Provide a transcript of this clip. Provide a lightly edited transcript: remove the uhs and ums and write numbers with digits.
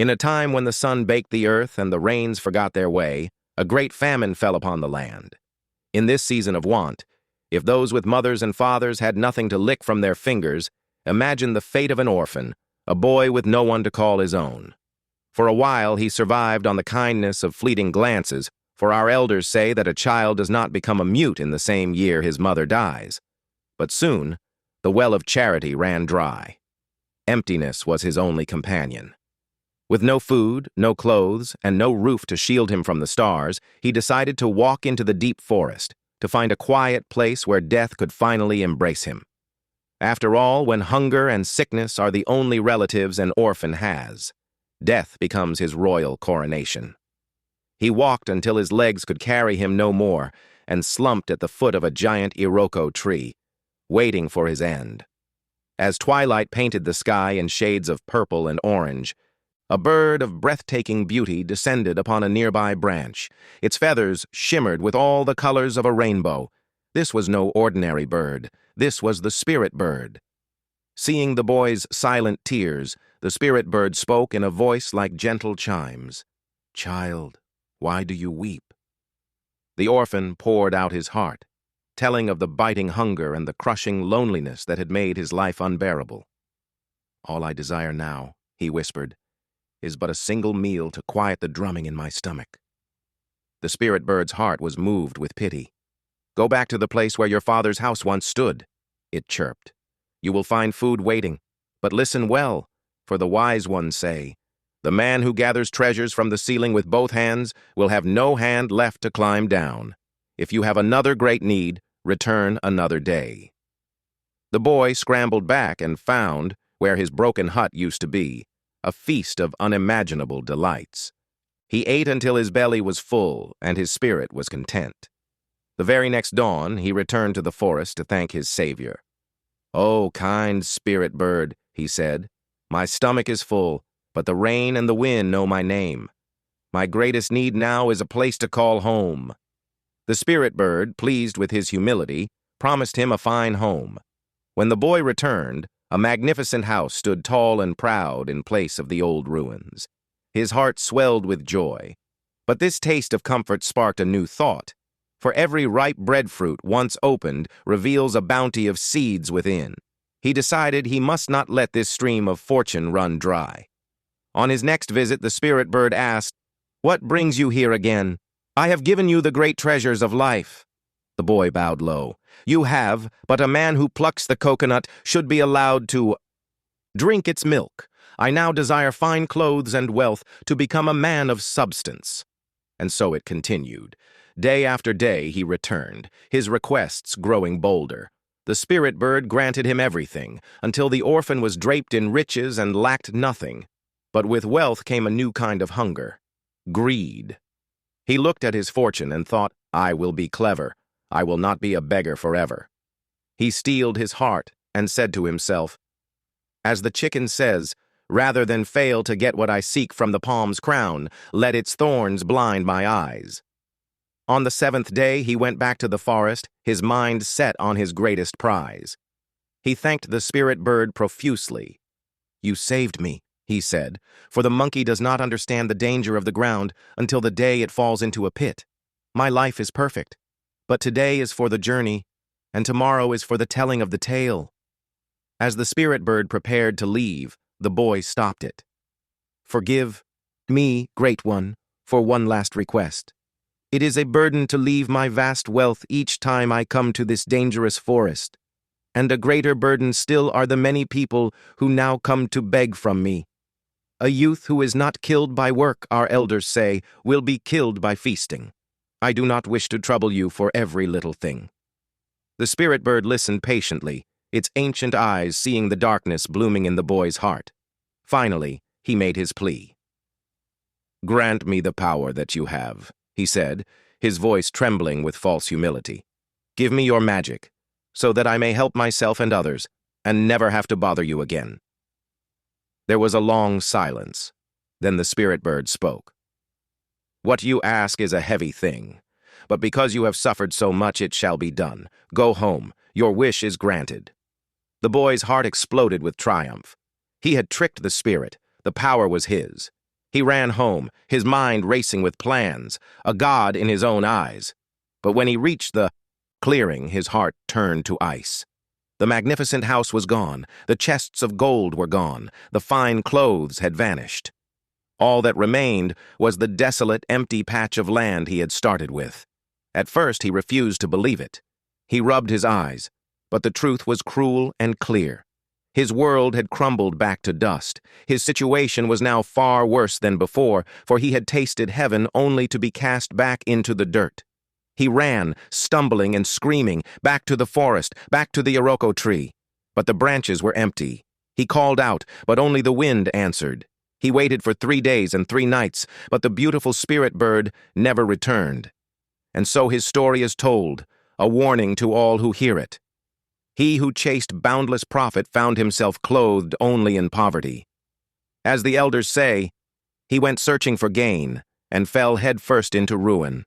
In a time when the sun baked the earth and the rains forgot their way, a great famine fell upon the land. In this season of want, if those with mothers and fathers had nothing to lick from their fingers, imagine the fate of an orphan, a boy with no one to call his own. For a while he survived on the kindness of fleeting glances, for our elders say that a child does not become a mute in the same year his mother dies. But soon, the well of charity ran dry. Emptiness was his only companion. With no food, no clothes, and no roof to shield him from the stars, he decided to walk into the deep forest, to find a quiet place where death could finally embrace him. After all, when hunger and sickness are the only relatives an orphan has, death becomes his royal coronation. He walked until his legs could carry him no more and slumped at the foot of a giant iroko tree, waiting for his end. As twilight painted the sky in shades of purple and orange, a bird of breathtaking beauty descended upon a nearby branch. Its feathers shimmered with all the colors of a rainbow. This was no ordinary bird. This was the spirit bird. Seeing the boy's silent tears, the spirit bird spoke in a voice like gentle chimes. "Child, why do you weep?" The orphan poured out his heart, telling of the biting hunger and the crushing loneliness that had made his life unbearable. "All I desire now," he whispered, "is but a single meal to quiet the drumming in my stomach." The spirit bird's heart was moved with pity. "Go back to the place where your father's house once stood," it chirped. "You will find food waiting, but listen well, for the wise ones say, the man who gathers treasures from the ceiling with both hands will have no hand left to climb down. If you have another great need, return another day." The boy scrambled back and found, where his broken hut used to be, a feast of unimaginable delights. He ate until his belly was full and his spirit was content. The very next dawn, he returned to the forest to thank his savior. "Oh, kind spirit bird," he said, "my stomach is full, but the rain and the wind know my name. My greatest need now is a place to call home." The spirit bird, pleased with his humility, promised him a fine home. When the boy returned, a magnificent house stood tall and proud in place of the old ruins. His heart swelled with joy. But this taste of comfort sparked a new thought. For every ripe breadfruit once opened reveals a bounty of seeds within. He decided he must not let this stream of fortune run dry. On his next visit, the spirit bird asked, "What brings you here again? I have given you the great treasures of life." The boy bowed low. "You have, but a man who plucks the coconut should be allowed to drink its milk. I now desire fine clothes and wealth to become a man of substance." And so it continued. Day after day he returned, his requests growing bolder. The spirit bird granted him everything, until the orphan was draped in riches and lacked nothing. But with wealth came a new kind of hunger, greed. He looked at his fortune and thought, "I will be clever. I will not be a beggar forever." He steeled his heart and said to himself, "As the chicken says, rather than fail to get what I seek from the palm's crown, let its thorns blind my eyes." On the 7th day, he went back to the forest, his mind set on his greatest prize. He thanked the spirit bird profusely. "You saved me," he said, "for the monkey does not understand the danger of the ground until the day it falls into a pit. My life is perfect, but today is for the journey, and tomorrow is for the telling of the tale." As the spirit bird prepared to leave, the boy stopped it. "Forgive me, great one, for one last request. It is a burden to leave my vast wealth each time I come to this dangerous forest, and a greater burden still are the many people who now come to beg from me. A youth who is not killed by work, our elders say, will be killed by feasting. I do not wish to trouble you for every little thing." The spirit bird listened patiently, its ancient eyes seeing the darkness blooming in the boy's heart. Finally, he made his plea. "Grant me the power that you have," he said, his voice trembling with false humility. "Give me your magic, so that I may help myself and others, and never have to bother you again." There was a long silence. Then the spirit bird spoke. "What you ask is a heavy thing, but because you have suffered so much, it shall be done. Go home. Your wish is granted." The boy's heart exploded with triumph. He had tricked the spirit. The power was his. He ran home, his mind racing with plans, a god in his own eyes. But when he reached the clearing, his heart turned to ice. The magnificent house was gone, the chests of gold were gone, the fine clothes had vanished. All that remained was the desolate, empty patch of land he had started with. At first he refused to believe it. He rubbed his eyes, but the truth was cruel and clear. His world had crumbled back to dust. His situation was now far worse than before, for he had tasted heaven only to be cast back into the dirt. He ran, stumbling and screaming, back to the forest, back to the Iroko tree. But the branches were empty. He called out, but only the wind answered. He waited for 3 days and 3 nights, but the beautiful spirit bird never returned. And so his story is told, a warning to all who hear it. He who chased boundless profit found himself clothed only in poverty. As the elders say, he went searching for gain and fell headfirst into ruin.